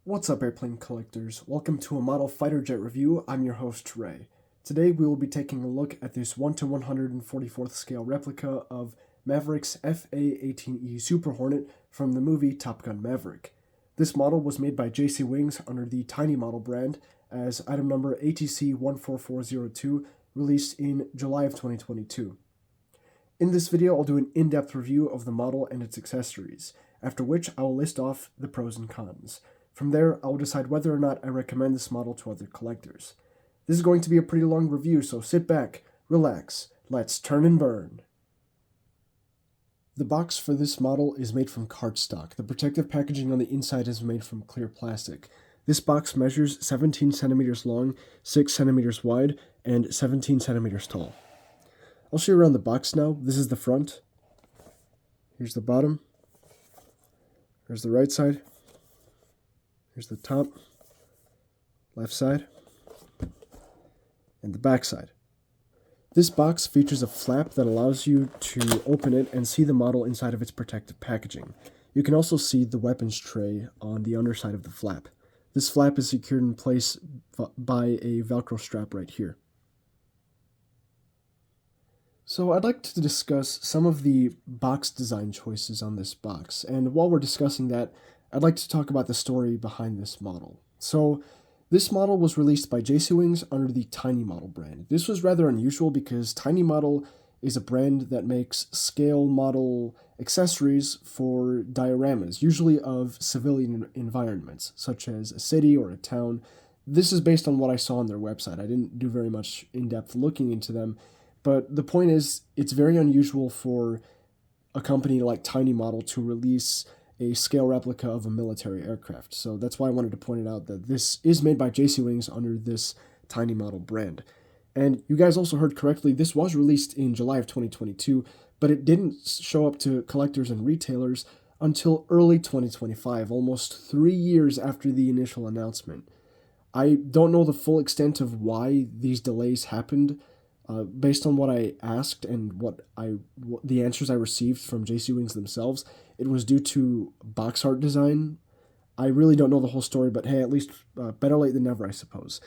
What's up, airplane collectors? Welcome to a model fighter jet review. I'm your host, Ray. Today we will be taking a look at this 1/144th scale replica of Maverick's A-18E Super Hornet from the movie Top Gun Maverick. This model was made by JC Wings under the Tiny Model brand as item number ATC 14402, released in July of 2022. In this video, I'll do an in-depth review of the model and its accessories, after which I will list off the pros and cons. From there, I will decide whether or not I recommend this model to other collectors. This is going to be a pretty long review, so sit back, relax, let's turn and burn. The box for this model is made from cardstock. The protective packaging on the inside is made from clear plastic. This box measures 17 centimeters long, 6 centimeters wide, and 17 centimeters tall. I'll show you around the box now. This is the front. Here's the bottom. Here's the right side. Here's the top, left side, and the back side. This box features a flap that allows you to open it and see the model inside of its protective packaging. You can also see the weapons tray on the underside of the flap. This flap is secured in place by a Velcro strap right here. So I'd like to discuss some of the box design choices on this box, and while we're discussing that, I'd like to talk about the story behind this model. So this model was released by JC Wings under the Tiny Model brand. This was rather unusual because Tiny Model is a brand that makes scale model accessories for dioramas, usually of civilian environments, such as a city or a town. This is based on what I saw on their website. I didn't do very much in-depth looking into them, but the point is, it's very unusual for a company like Tiny Model to release a scale replica of a military aircraft. So that's why I wanted to point it out that this is made by JC Wings under this Tiny Model brand. And you guys also heard correctly, this was released in July of 2022, but it didn't show up to collectors and retailers until early 2025, almost 3 years after the initial announcement. I don't know the full extent of why these delays happened. Based on what I asked and the answers I received from JC Wings themselves, it was due to box art design. I really don't know the whole story, but hey, at least better late than never, I suppose.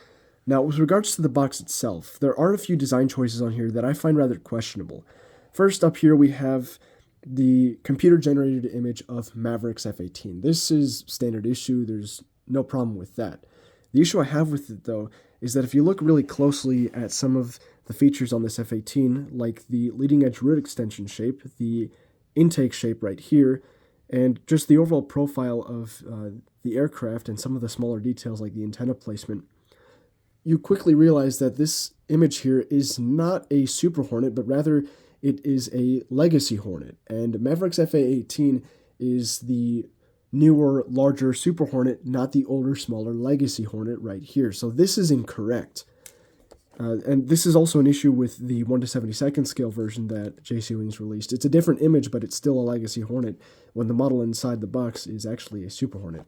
Now, with regards to the box itself, there are a few design choices on here that I find rather questionable. First, up here we have the computer-generated image of Maverick's F-18. This is standard issue. There's no problem with that. The issue I have with it, though, is that if you look really closely at some of the features on this F-18, like the leading edge root extension shape, the intake shape right here, and just the overall profile of the aircraft and some of the smaller details like the antenna placement, you quickly realize that this image here is not a Super Hornet, but rather it is a Legacy Hornet. And Maverick's FA-18 is the newer, larger Super Hornet, not the older, smaller Legacy Hornet right here. So this is incorrect. And this is also an issue with the 1/72 scale version that JC Wings released. It's a different image, but it's still a Legacy Hornet, when the model inside the box is actually a Super Hornet.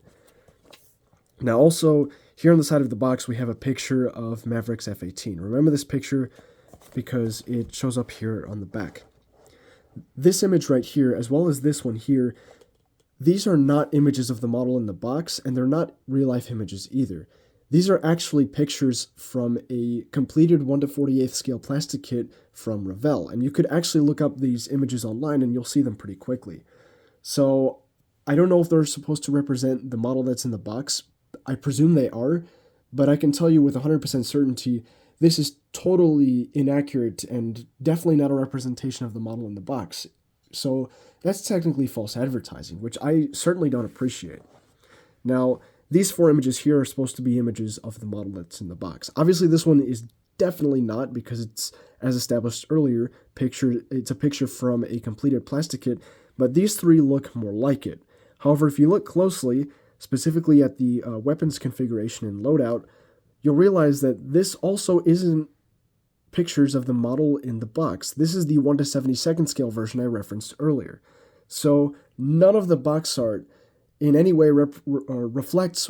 Now also, here on the side of the box, we have a picture of Maverick's F-18. Remember this picture because it shows up here on the back. This image right here, as well as this one here, these are not images of the model in the box, and they're not real-life images either. These are actually pictures from a completed 1/48 scale plastic kit from Revell, and you could actually look up these images online and you'll see them pretty quickly. So I don't know if they're supposed to represent the model that's in the box. I presume they are, but I can tell you with 100% certainty this is totally inaccurate and definitely not a representation of the model in the box. So that's technically false advertising, which I certainly don't appreciate. Now, these 4 images here are supposed to be images of the model that's in the box. Obviously, this one is definitely not because it's, as established earlier, it's a picture from a completed plastic kit, but these 3 look more like it. However, if you look closely, specifically at the weapons configuration and loadout, you'll realize that this also isn't pictures of the model in the box. This is the 1/72 scale version I referenced earlier. So none of the box art in any way reflects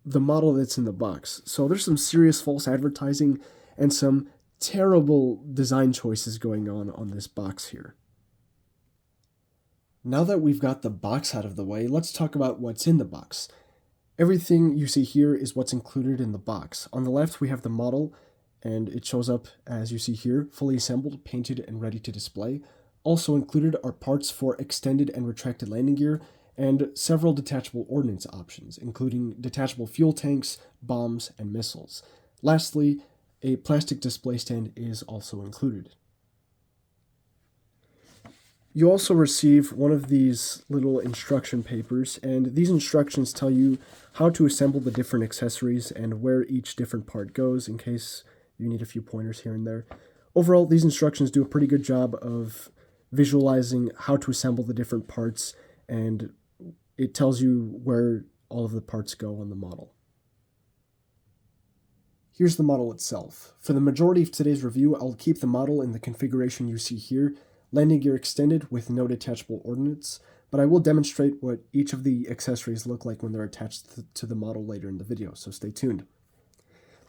the model that's in the box. So there's some serious false advertising and some terrible design choices going on this box here. Now that we've got the box out of the way, let's talk about what's in the box. Everything you see here is what's included in the box. On the left, we have the model, and it shows up as you see here, fully assembled, painted, and ready to display. Also included are parts for extended and retracted landing gear, and several detachable ordnance options, including detachable fuel tanks, bombs, and missiles. Lastly, a plastic display stand is also included. You also receive one of these little instruction papers, and these instructions tell you how to assemble the different accessories and where each different part goes in case you need a few pointers here and there. Overall, these instructions do a pretty good job of visualizing how to assemble the different parts, and it tells you where all of the parts go on the model. Here's the model itself. For the majority of today's review, I'll keep the model in the configuration you see here, landing gear extended with no detachable ordnance, but I will demonstrate what each of the accessories look like when they're attached to the model later in the video, so stay tuned.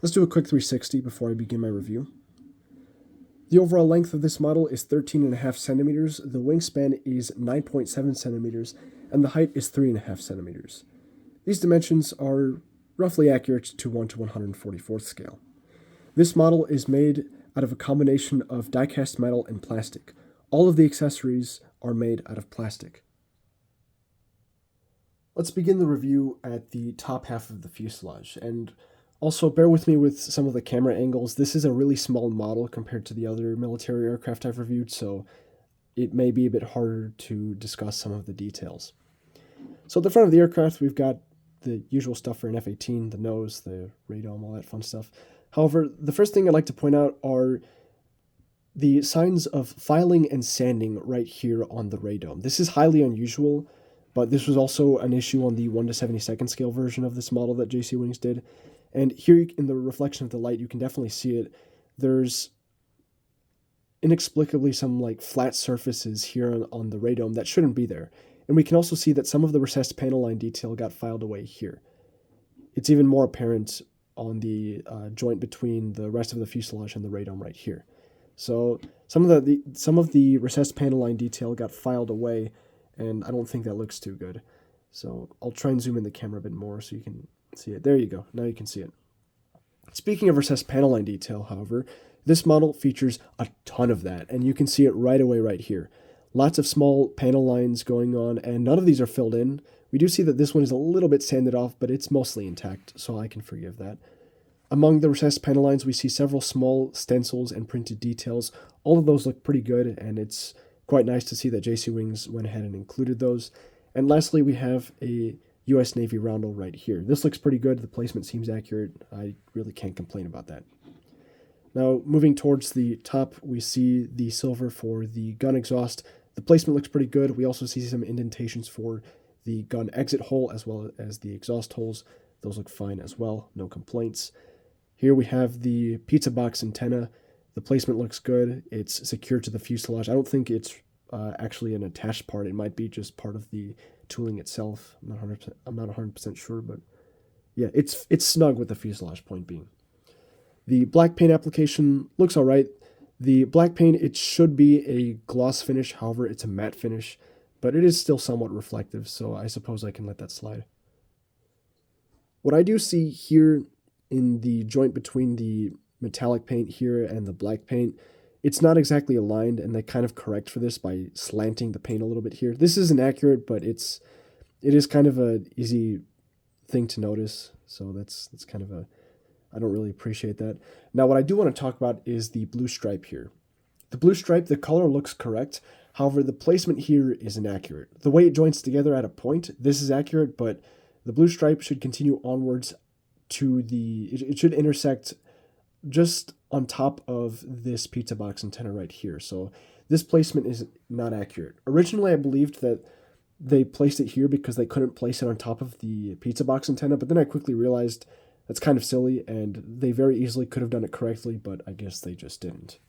Let's do a quick 360 before I begin my review. The overall length of this model is 13.5 centimeters, the wingspan is 9.7 centimeters, and the height is 3.5 centimeters. These dimensions are roughly accurate to 1 to 144th scale. This model is made out of a combination of die-cast metal and plastic. All of the accessories are made out of plastic. Let's begin the review at the top half of the fuselage, and also bear with me with some of the camera angles. This is a really small model compared to the other military aircraft I've reviewed, so it may be a bit harder to discuss some of the details. So at the front of the aircraft, we've got the usual stuff for an F-18, the nose, the radome, all that fun stuff. However, the first thing I'd like to point out are the signs of filing and sanding right here on the radome. This is highly unusual, but this was also an issue on the 1 to 72nd scale version of this model that JC Wings did. And here in the reflection of the light, you can definitely see it. There's inexplicably some like flat surfaces here on the radome that shouldn't be there. And we can also see that some of the recessed panel line detail got filed away here. It's even more apparent on the joint between the rest of the fuselage and the radome right here. So some of the recessed panel line detail got filed away, and I don't think that looks too good. So I'll try and zoom in the camera a bit more so you can see it. There you go. Now you can see it. Speaking of recessed panel line detail, however, this model features a ton of that, and you can see it right away right here. Lots of small panel lines going on, and none of these are filled in. We do see that this one is a little bit sanded off, but it's mostly intact, so I can forgive that. Among the recessed panel lines, we see several small stencils and printed details. All of those look pretty good, and it's quite nice to see that JC Wings went ahead and included those. And lastly, we have a US Navy roundel right here. This looks pretty good. The placement seems accurate. I really can't complain about that. Now, moving towards the top, we see the silver for the gun exhaust. The placement looks pretty good. We also see some indentations for the gun exit hole as well as the exhaust holes. Those look fine as well. No complaints. Here we have the pizza box antenna. The placement looks good. It's secured to the fuselage. I don't think it's actually an attached part. It might be just part of the tooling itself. I'm not 100% sure, but yeah, it's snug with the fuselage, point being. The black paint application looks all right. The black paint, it should be a gloss finish. However, it's a matte finish, but it is still somewhat reflective, so I suppose I can let that slide. What I do see here in the joint between the metallic paint here and the black paint, it's not exactly aligned, and they kind of correct for this by slanting the paint a little bit here. This isn't accurate, but it is kind of an easy thing to notice, so that's kind of I don't really appreciate that. Now, what I do want to talk about is the blue stripe here. The blue stripe, the color looks correct. However, the placement here is inaccurate. The way it joins together at a point, this is accurate, but the blue stripe should continue onwards to it should intersect just on top of this pizza box antenna right here. So this placement is not accurate. Originally, I believed that they placed it here because they couldn't place it on top of the pizza box antenna, but then I quickly realized that's kind of silly, and they very easily could have done it correctly, but I guess they just didn't.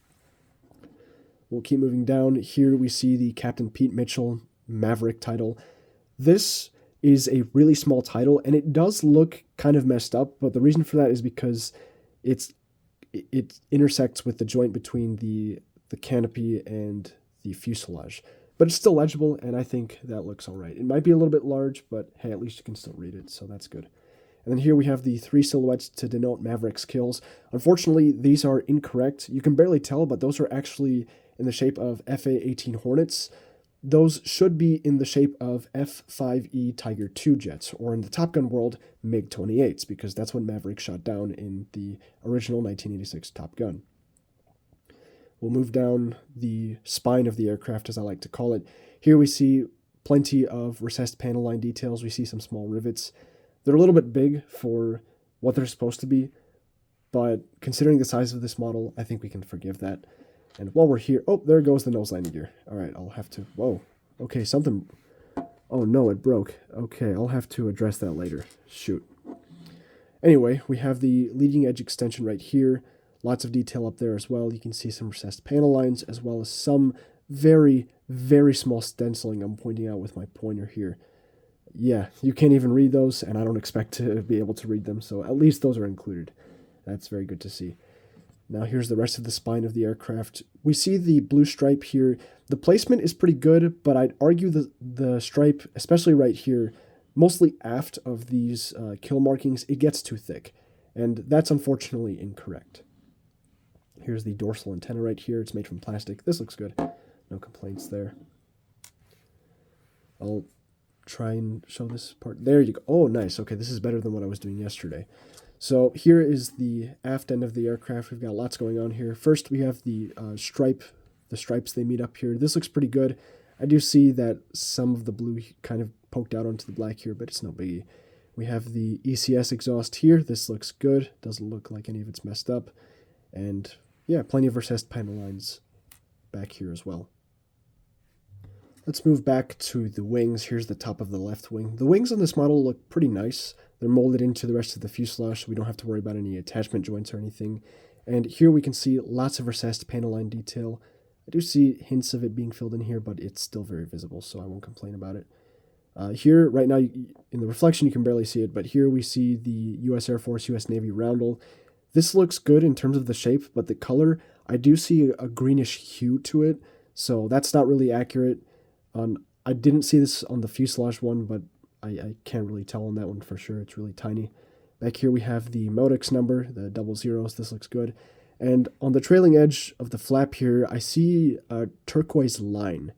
We'll keep moving down. Here we see the Captain Pete Mitchell Maverick title. This is a really small title, and it does look kind of messed up, but the reason for that is because it intersects with the joint between the canopy and the fuselage. But it's still legible, and I think that looks all right. It might be a little bit large, but hey, at least you can still read it, so that's good. And then here we have the 3 silhouettes to denote Maverick's kills. Unfortunately, these are incorrect. You can barely tell, but those are actually in the shape of A-18 Hornets. Those should be in the shape of F-5E Tiger II jets, or in the Top Gun world, MiG-28s, because that's what Maverick shot down in the original 1986 Top Gun. We'll move down the spine of the aircraft, as I like to call it. Here we see plenty of recessed panel line details. We see some small rivets. They're a little bit big for what they're supposed to be, but considering the size of this model, I think we can forgive that. And while we're here, oh, there goes the nose landing gear. All right, I'll have to, whoa. Okay, something, oh no, it broke. Okay, I'll have to address that later. Shoot. Anyway, we have the leading edge extension right here. Lots of detail up there as well. You can see some recessed panel lines, as well as some very, very small stenciling I'm pointing out with my pointer here. Yeah, you can't even read those, and I don't expect to be able to read them, so at least those are included. That's very good to see. Now here's the rest of the spine of the aircraft. We see the blue stripe here. The placement is pretty good, but I'd argue the stripe, especially right here, mostly aft of these kill markings, it gets too thick, and that's unfortunately incorrect. Here's the dorsal antenna right here. It's made from plastic. This looks good. No complaints there. I'll try and show this part. There you go. Oh, nice. Okay, this is better than what I was doing yesterday. So here is the aft end of the aircraft. We've got lots going on here. First, we have the stripes they meet up here. This looks pretty good. I do see that some of the blue kind of poked out onto the black here, but it's no biggie. We have the ECS exhaust here. This looks good. Doesn't look like any of it's messed up. And yeah, plenty of recessed panel lines back here as well. Let's move back to the wings. Here's the top of the left wing. The wings on this model look pretty nice. They're molded into the rest of the fuselage, so we don't have to worry about any attachment joints or anything. And here we can see lots of recessed panel line detail. I do see hints of it being filled in here, but it's still very visible, so I won't complain about it. Here, right now, in the reflection, you can barely see it, but here we see the U.S. Air Force, U.S. Navy roundel. This looks good in terms of the shape, but the color, I do see a greenish hue to it, so that's not really accurate. I didn't see this on the fuselage one, but I can't really tell on that one for sure. It's really tiny. Back here we have the Modix number, the 00s. This looks good. And on the trailing edge of the flap here, I see a turquoise line.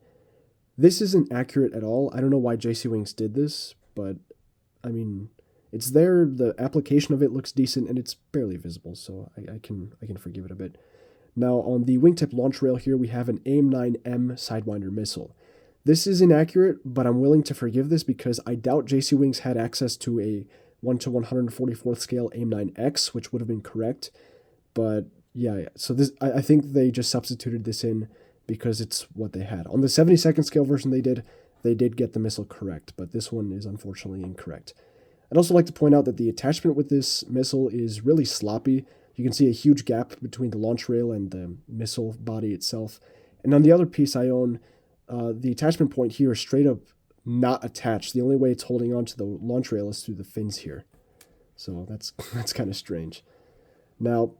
This isn't accurate at all. I don't know why JC Wings did this, but I mean, it's there. The application of it looks decent, and it's barely visible, so I can forgive it a bit. Now on the wingtip launch rail here, we have an AIM-9M Sidewinder missile. This is inaccurate, but I'm willing to forgive this because I doubt JC Wings had access to a 1/144th scale AIM-9X, which would have been correct. But yeah, so this I think they just substituted this in because it's what they had. On the 72nd scale version they did get the missile correct, but this one is unfortunately incorrect. I'd also like to point out that the attachment with this missile is really sloppy. You can see a huge gap between the launch rail and the missile body itself. And on the other piece I own, the attachment point here is straight up not attached. The only way it's holding on to the launch rail is through the fins here. So that's kind of strange. Now,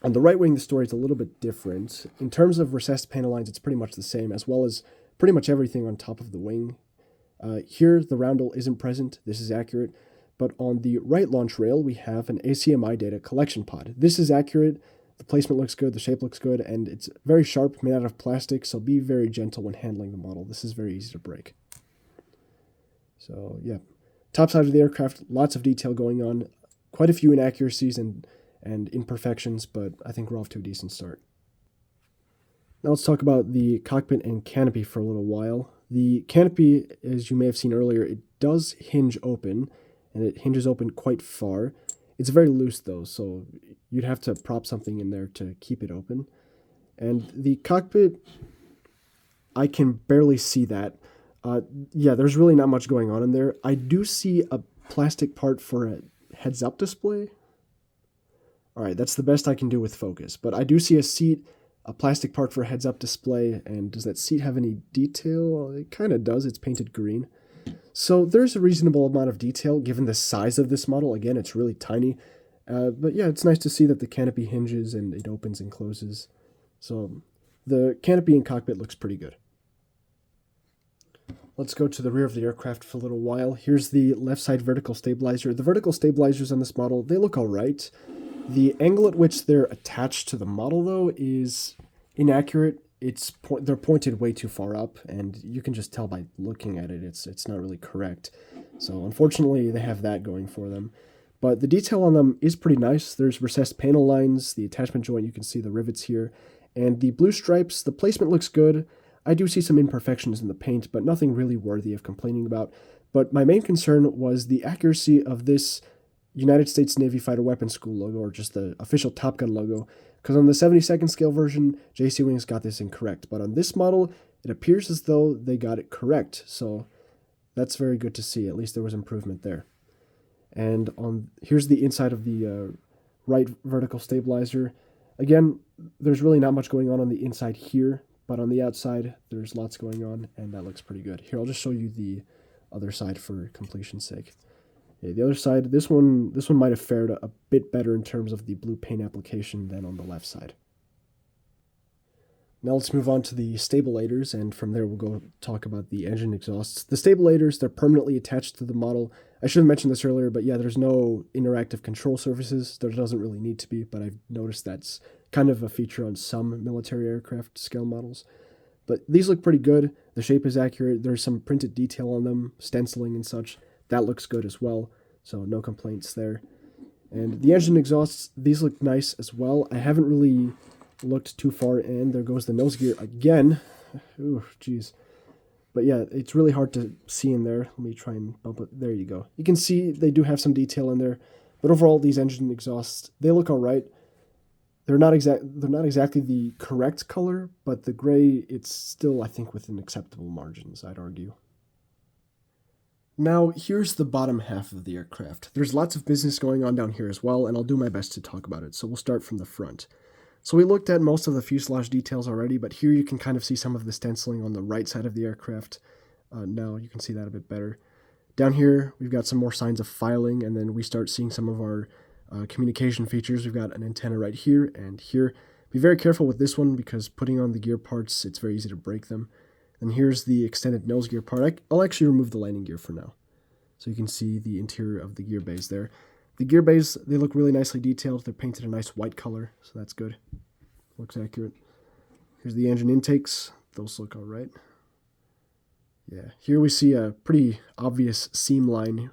on the right wing, the story is a little bit different. In terms of recessed panel lines, it's pretty much the same, as well as pretty much everything on top of the wing. Here, the roundel isn't present. This is accurate. But on the right launch rail, we have an ACMI data collection pod. This is accurate. The placement looks good, the shape looks good, and it's very sharp, made out of plastic, so be very gentle when handling the model. This is very easy to break. So, yeah. Top side of the aircraft, lots of detail going on. Quite a few inaccuracies and imperfections, but I think we're off to a decent start. Now let's talk about the cockpit and canopy for a little while. The canopy, as you may have seen earlier, it does hinge open, and it hinges open quite far. It's very loose though, so you'd have to prop something in there to keep it open. And the cockpit, I can barely see that. Yeah, there's really not much going on in there. I do see a plastic part for a heads-up display. Alright, that's the best I can do with focus. But I do see a seat, a plastic part for a heads-up display, and does that seat have any detail? It kind of does. It's painted green. So there's a reasonable amount of detail given the size of this model. Again, it's really tiny. But yeah, it's nice to see that the canopy hinges and it opens and closes. So the canopy and cockpit looks pretty good. Let's go to the rear of the aircraft for a little while. Here's the left side vertical stabilizer. The vertical stabilizers on this model, they look all right. The angle at which they're attached to the model, though, is inaccurate. They're pointed way too far up, and you can just tell by looking at it, it's not really correct. So unfortunately, they have that going for them. But the detail on them is pretty nice. There's recessed panel lines, the attachment joint, you can see the rivets here. And the blue stripes, the placement looks good. I do see some imperfections in the paint, but nothing really worthy of complaining about. But my main concern was the accuracy of this United States Navy Fighter Weapons School logo, or just the official Top Gun logo, because on the 72nd scale version, JC Wings got this incorrect. But on this model, it appears as though they got it correct. So that's very good to see. At least there was improvement there. And here's the inside of the right vertical stabilizer. Again, there's really not much going on the inside here, but on the outside, there's lots going on, and that looks pretty good. Here, I'll just show you the other side for completion's sake. Okay, the other side, this one might have fared a bit better in terms of the blue paint application than on the left side. Now let's move on to the stabilators, and from there we'll go talk about the engine exhausts. The stabilators, they're permanently attached to the model. I should have mentioned this earlier, but yeah, there's no interactive control surfaces. There doesn't really need to be, but I've noticed that's kind of a feature on some military aircraft scale models. But these look pretty good. The shape is accurate. There's some printed detail on them, stenciling and such. That looks good as well, so no complaints there. And the engine exhausts, these look nice as well. I haven't really looked too far in. There goes the nose gear again. Ooh, jeez. But yeah, it's really hard to see in there. Let me try and bump it. There you go. You can see they do have some detail in there. But overall, these engine exhausts, they look all right. They're not exactly the correct color, but the gray, it's still, I think, within acceptable margins, I'd argue. Now, here's the bottom half of the aircraft. There's lots of business going on down here as well, and I'll do my best to talk about it. So we'll start from the front. So we looked at most of the fuselage details already, but here you can kind of see some of the stenciling on the right side of the aircraft. Now you can see that a bit better. Down here, we've got some more signs of filing, and then we start seeing some of our communication features. We've got an antenna right here and here. Be very careful with this one because putting on the gear parts, it's very easy to break them. And here's the extended nose gear part. I'll actually remove the landing gear for now, so you can see the interior of the gear bays there. The gear bays, they look really nicely detailed. They're painted a nice white color, so that's good. Looks accurate. Here's the engine intakes. Those look all right. Yeah, here we see a pretty obvious seam line.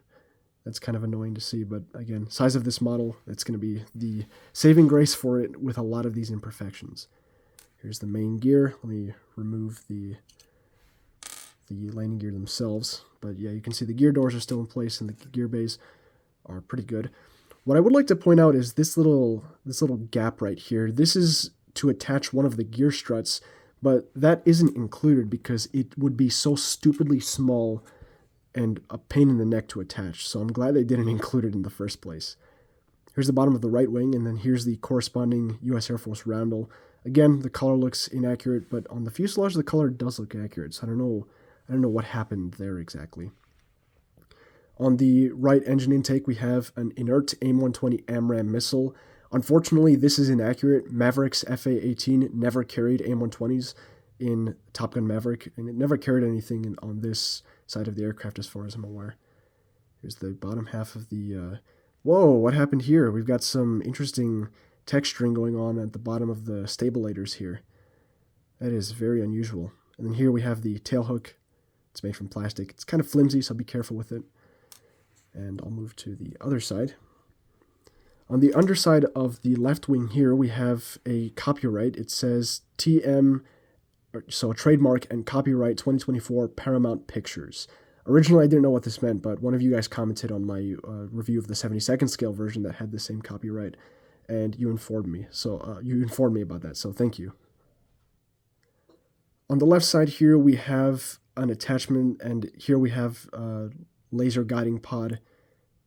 That's kind of annoying to see, but again, size of this model, that's going to be the saving grace for it with a lot of these imperfections. Here's the main gear. Let me remove the landing gear themselves. But yeah, you can see the gear doors are still in place and the gear bays are pretty good. What I would like to point out is this little gap right here. This is to attach one of the gear struts, but that isn't included because it would be so stupidly small and a pain in the neck to attach. So I'm glad they didn't include it in the first place. Here's the bottom of the right wing, and then here's the corresponding U.S. Air Force roundel. Again, the color looks inaccurate, but on the fuselage, the color does look accurate. So I don't know what happened there exactly. On the right engine intake, we have an inert AIM-120 AMRAAM missile. Unfortunately, this is inaccurate. Maverick's FA-18 never carried AIM-120s in Top Gun Maverick, and it never carried anything on this side of the aircraft as far as I'm aware. Here's the bottom half of the... Whoa, what happened here? We've got some interesting texturing going on at the bottom of the stabilators here. That is very unusual. And then here we have the tail hook. It's made from plastic. It's kind of flimsy, so be careful with it. And I'll move to the other side. On the underside of the left wing here, we have a copyright. It says TM, so a trademark and copyright 2024 Paramount Pictures. Originally, I didn't know what this meant, but one of you guys commented on my review of the 72nd scale version that had the same copyright, and you informed me. So you informed me about that, so thank you. On the left side here, we have an attachment, and here we have a laser guiding pod.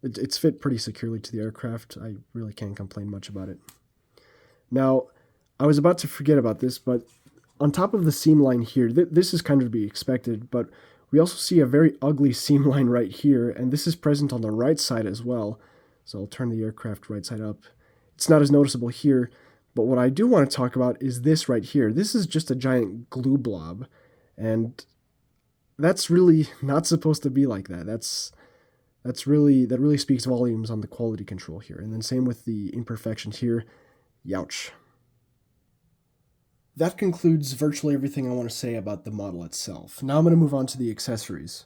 It's fit pretty securely to the aircraft. I really can't complain much about it. Now, I was about to forget about this, but on top of the seam line here, this is kind of to be expected, but we also see a very ugly seam line right here, and this is present on the right side as well. So I'll turn the aircraft right side up. It's not as noticeable here, but what I do want to talk about is this right here. This is just a giant glue blob, and That's really not supposed to be like that. That really speaks volumes on the quality control here. And then same with the imperfections here. Youch. That concludes virtually everything I want to say about the model itself. Now I'm going to move on to the accessories.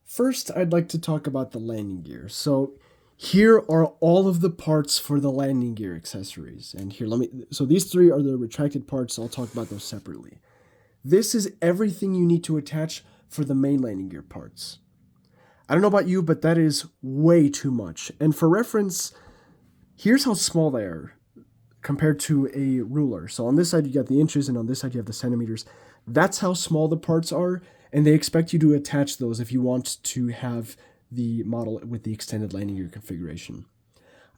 First, I'd like to talk about the landing gear. So here are all of the parts for the landing gear accessories. And here, so these three are the retracted parts. I'll talk about those separately. This is everything you need to attach for the main landing gear parts. I don't know about you, but that is way too much. And for reference, here's how small they are compared to a ruler. So on this side you got the inches, and on this side you have the centimeters. That's how small the parts are, and they expect you to attach those if you want to have the model with the extended landing gear configuration.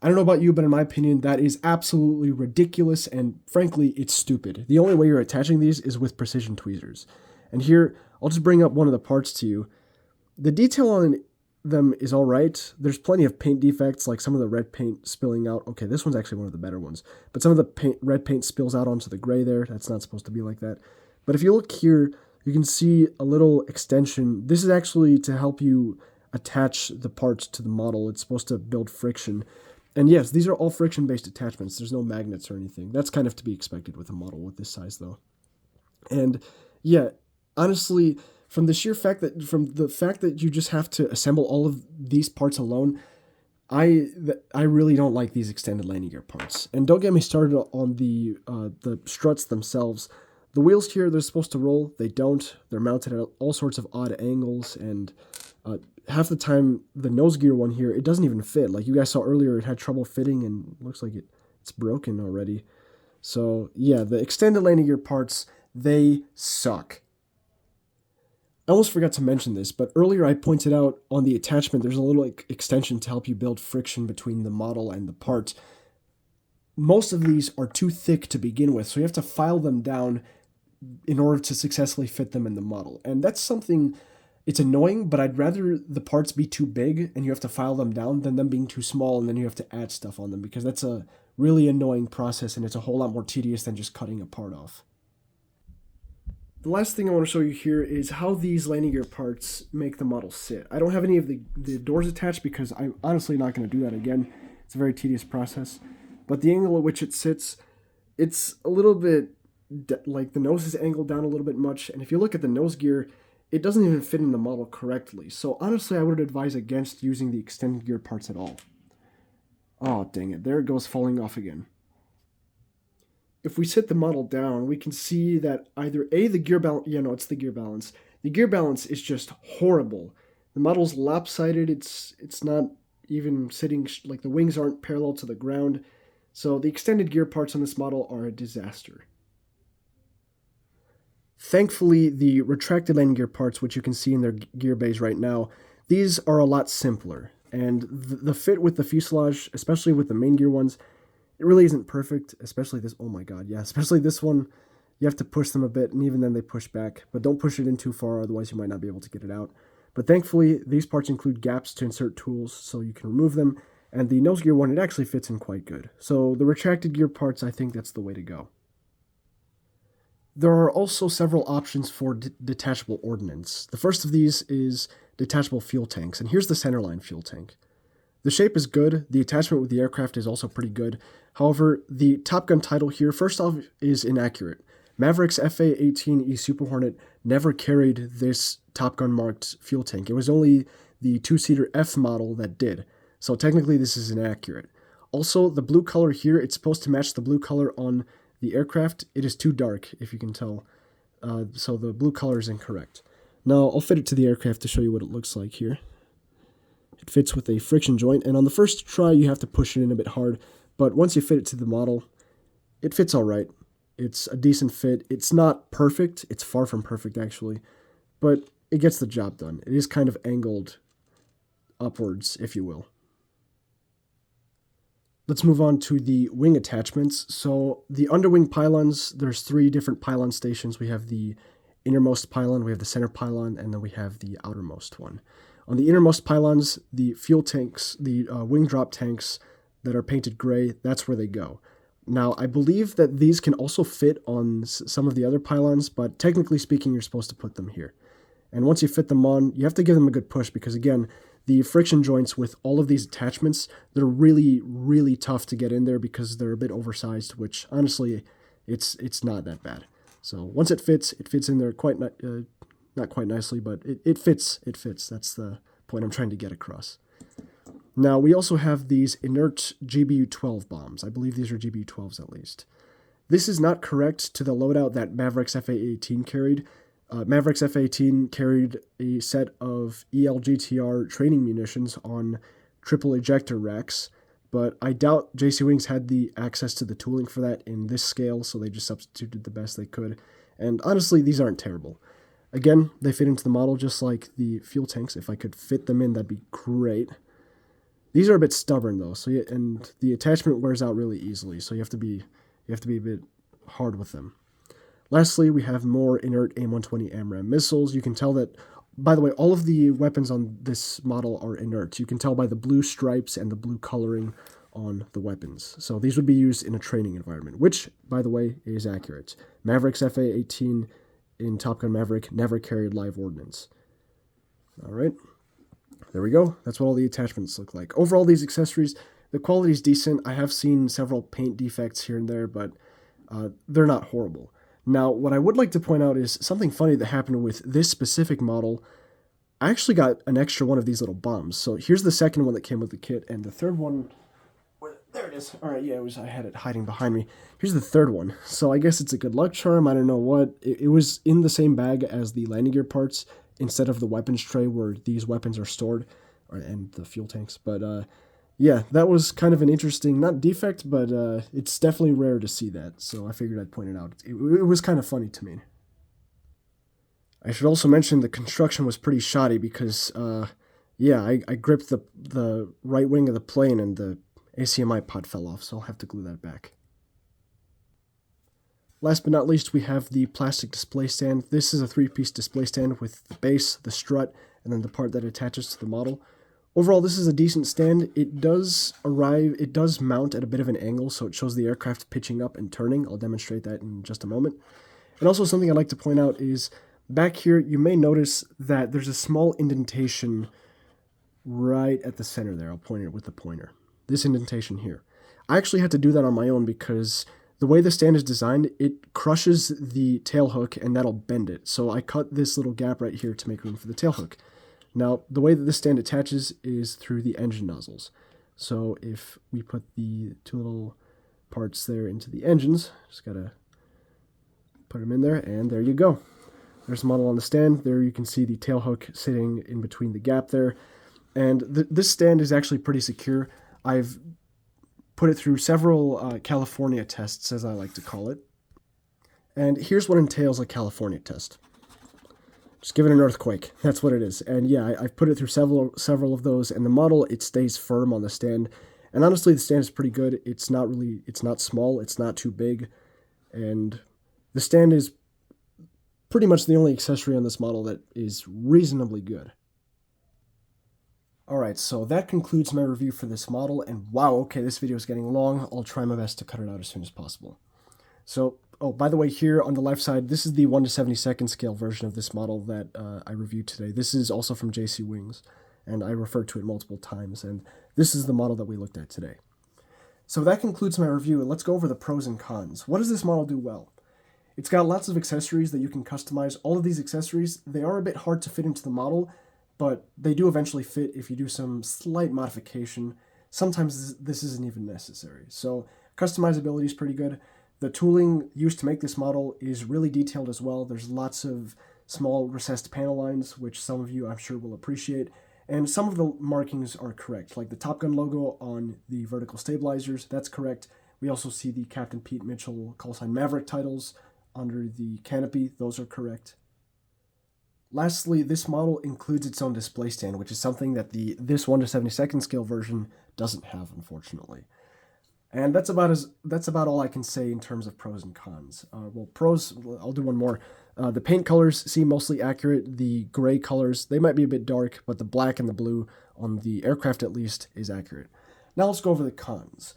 I don't know about you, but in my opinion, that is absolutely ridiculous, and frankly, it's stupid. The only way you're attaching these is with precision tweezers. And here, I'll just bring up one of the parts to you. The detail on them is all right. There's plenty of paint defects, like some of the red paint spilling out. Okay, this one's actually one of the better ones. But some of the red paint spills out onto the gray there. That's not supposed to be like that. But if you look here, you can see a little extension. This is actually to help you attach the parts to the model. It's supposed to build friction. And yes, these are all friction-based attachments. There's no magnets or anything. That's kind of to be expected with a model with this size, though. And yeah, honestly, from the fact that you just have to assemble all of these parts alone, I really don't like these extended landing gear parts. And don't get me started on the struts themselves. The wheels here, they're supposed to roll. They don't. They're mounted at all sorts of odd angles, and half the time, the nose gear one here, it doesn't even fit. Like you guys saw earlier, it had trouble fitting, and looks like it's broken already. So yeah, the extended landing gear parts, they suck. I almost forgot to mention this, but earlier I pointed out on the attachment, there's a little extension to help you build friction between the model and the part. Most of these are too thick to begin with, so you have to file them down in order to successfully fit them in the model. And that's something, it's annoying, but I'd rather the parts be too big and you have to file them down than them being too small and then you have to add stuff on them, because that's a really annoying process and it's a whole lot more tedious than just cutting a part off. The last thing I want to show you here is how these landing gear parts make the model sit. I don't have any of the doors attached because I'm honestly not going to do that again. It's a very tedious process. But the angle at which it sits, it's a little bit, like the nose is angled down a little bit much. And if you look at the nose gear, it doesn't even fit in the model correctly. So honestly, I would advise against using the extended gear parts at all. Oh, dang it. There it goes, falling off again. If we sit the model down, we can see that either the gear balance, it's the gear balance. The gear balance is just horrible. The model's lopsided. It's not even sitting, like the wings aren't parallel to the ground. So the extended gear parts on this model are a disaster. Thankfully, the retracted landing gear parts, which you can see in their gear bays right now, these are a lot simpler. And the fit with the fuselage, especially with the main gear ones, it really isn't perfect, especially this. Oh my god, yeah, especially this one. You have to push them a bit, and even then they push back. But don't push it in too far, otherwise you might not be able to get it out. But thankfully, these parts include gaps to insert tools, so you can remove them. And the nose gear one, it actually fits in quite good. So the retracted gear parts, I think that's the way to go. There are also several options for detachable ordnance. The first of these is detachable fuel tanks, and here's the centerline fuel tank. The shape is good, the attachment with the aircraft is also pretty good. However, the Top Gun title here, first off, is inaccurate. Maverick's A-18E Super Hornet never carried this Top Gun marked fuel tank. It was only the two-seater F model that did. So technically this is inaccurate. Also, the blue color here, it's supposed to match the blue color on the aircraft. It is too dark, if you can tell. So the blue color is incorrect. Now, I'll fit it to the aircraft to show you what it looks like here. It fits with a friction joint, and on the first try you have to push it in a bit hard, but once you fit it to the model, it fits alright. It's a decent fit. It's not perfect. It's far from perfect, actually, but it gets the job done. It is kind of angled upwards, if you will. Let's move on to the wing attachments. So the underwing pylons, there's three different pylon stations. We have the innermost pylon, we have the center pylon, and then we have the outermost one. On the innermost pylons, the fuel tanks, the wing drop tanks that are painted gray, that's where they go. Now, I believe that these can also fit on some of the other pylons, but technically speaking, you're supposed to put them here. And once you fit them on, you have to give them a good push because, again, the friction joints with all of these attachments, they're really, really tough to get in there because they're a bit oversized, which honestly, it's not that bad. So once it fits in there not quite nicely, but it fits. It fits. That's the point I'm trying to get across. Now, we also have these inert GBU-12 bombs. I believe these are GBU-12s at least. This is not correct to the loadout that Maverick's FA-18 carried. Maverick's F-18 carried a set of ELGTR training munitions on triple ejector racks, but I doubt JC Wings had the access to the tooling for that in this scale, so they just substituted the best they could. And honestly, these aren't terrible. Again, they fit into the model just like the fuel tanks. If I could fit them in, that'd be great. These are a bit stubborn though, and the attachment wears out really easily, so you have to be a bit hard with them. Lastly, we have more inert AIM-120 AMRAAM missiles. You can tell that, by the way, all of the weapons on this model are inert. You can tell by the blue stripes and the blue coloring on the weapons. So these would be used in a training environment, which, by the way, is accurate. Maverick's FA-18 in Top Gun Maverick never carried live ordnance. All right, there we go. That's what all the attachments look like. Overall, these accessories, the quality is decent. I have seen several paint defects here and there, but they're not horrible. Now, what I would like to point out is something funny that happened with this specific model. I actually got an extra one of these little bombs. So here's the second one that came with the kit, and the third one, there it is. All right, yeah, I had it hiding behind me. Here's the third one. So I guess it's a good luck charm. I don't know what. It was in the same bag as the landing gear parts instead of the weapons tray where these weapons are stored, and the fuel tanks. But yeah, that was kind of an interesting, not defect, but it's definitely rare to see that, so I figured I'd point it out. It was kind of funny to me. I should also mention the construction was pretty shoddy because, yeah, I gripped the right wing of the plane and the ACMI pod fell off, so I'll have to glue that back. Last but not least, we have the plastic display stand. This is a 3-piece display stand with the base, the strut, and then the part that attaches to the model. Overall, this is a decent stand. It does mount at a bit of an angle, so it shows the aircraft pitching up and turning. I'll demonstrate that in just a moment. And also something I'd like to point out is, back here, you may notice that there's a small indentation right at the center there. I'll point it with the pointer. This indentation here. I actually had to do that on my own because the way the stand is designed, it crushes the tail hook and that'll bend it. So I cut this little gap right here to make room for the tail hook. Now, the way that this stand attaches is through the engine nozzles. So if we put the two little parts there into the engines, just gotta put them in there, and there you go. There's the model on the stand. There you can see the tail hook sitting in between the gap there. And this stand is actually pretty secure. I've put it through several California tests, as I like to call it. And here's what entails a California test. Just give it an earthquake. That's what it is. And yeah, I've put it through several of those, and the model, it stays firm on the stand. And honestly, the stand is pretty good. It's not small, it's not too big. And the stand is pretty much the only accessory on this model that is reasonably good. Alright, so that concludes my review for this model, and wow, okay, this video is getting long. I'll try my best to cut it out as soon as possible. So, oh, by the way, here on the left side, this is the 1/72 scale version of this model that I reviewed today. This is also from JC Wings, and I referred to it multiple times, and this is the model that we looked at today. So that concludes my review, and let's go over the pros and cons. What does this model do well? It's got lots of accessories that you can customize. All of these accessories, they are a bit hard to fit into the model, but they do eventually fit if you do some slight modification. Sometimes this isn't even necessary. So customizability is pretty good. The tooling used to make this model is really detailed as well. There's lots of small recessed panel lines, which some of you I'm sure will appreciate. And some of the markings are correct, like the Top Gun logo on the vertical stabilizers, that's correct. We also see the Captain Pete Mitchell callsign Maverick titles under the canopy, those are correct. Lastly, this model includes its own display stand, which is something that this 1/72 scale version doesn't have, unfortunately. And that's about all I can say in terms of pros and cons. Well, pros, I'll do one more. The paint colors seem mostly accurate. The gray colors, they might be a bit dark, but the black and the blue, on the aircraft at least, is accurate. Now let's go over the cons.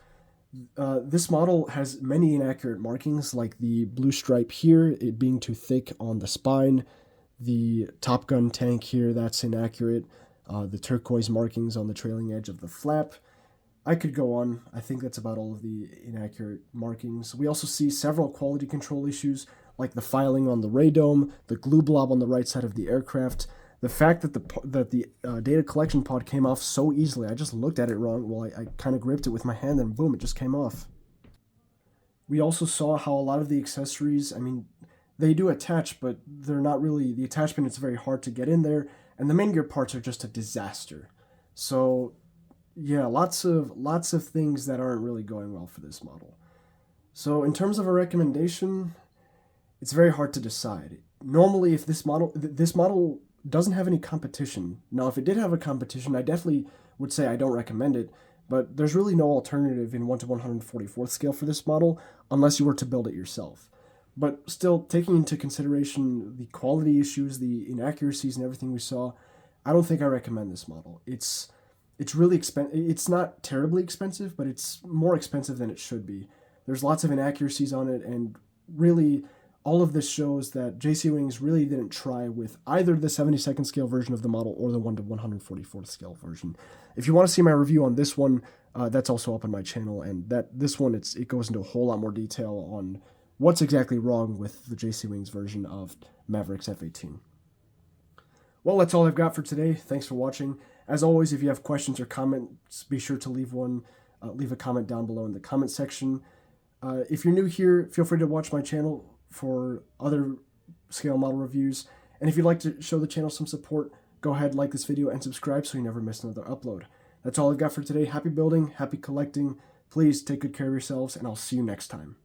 This model has many inaccurate markings, like the blue stripe here, it being too thick on the spine, The Top Gun tank here, that's inaccurate. The turquoise markings on the trailing edge of the flap. I could go on. I think that's about all of the inaccurate markings. We also see several quality control issues, like the filing on the radome, the glue blob on the right side of the aircraft, the fact that the data collection pod came off so easily. I just looked at it wrong. Well, I kind of gripped it with my hand and boom, it just came off. We also saw how a lot of the accessories, I mean, they do attach, but they're not really, the attachment is very hard to get in there, and the main gear parts are just a disaster. So yeah, lots of things that aren't really going well for this model. So in terms of a recommendation, it's very hard to decide. Normally, if this model doesn't have any competition. Now, if it did have a competition, I definitely would say I don't recommend it. But there's really no alternative in 1 to 144th scale for this model unless you were to build it yourself. But still, taking into consideration the quality issues, the inaccuracies, and everything we saw, I don't think I recommend this model. It's really expensive. It's not terribly expensive, but it's more expensive than it should be. There's lots of inaccuracies on it, and really, all of this shows that JC Wings really didn't try with either the 72nd scale version of the model or the 1 to 144th scale version. If you want to see my review on this one, that's also up on my channel, and this one it goes into a whole lot more detail on what's exactly wrong with the JC Wings version of Maverick's F-18. Well, that's all I've got for today. Thanks for watching. As always, if you have questions or comments, be sure to leave a comment down below in the comment section. If you're new here, feel free to watch my channel for other scale model reviews. And if you'd like to show the channel some support, go ahead, like this video, and subscribe so you never miss another upload. That's all I've got for today. Happy building, happy collecting. Please take good care of yourselves, and I'll see you next time.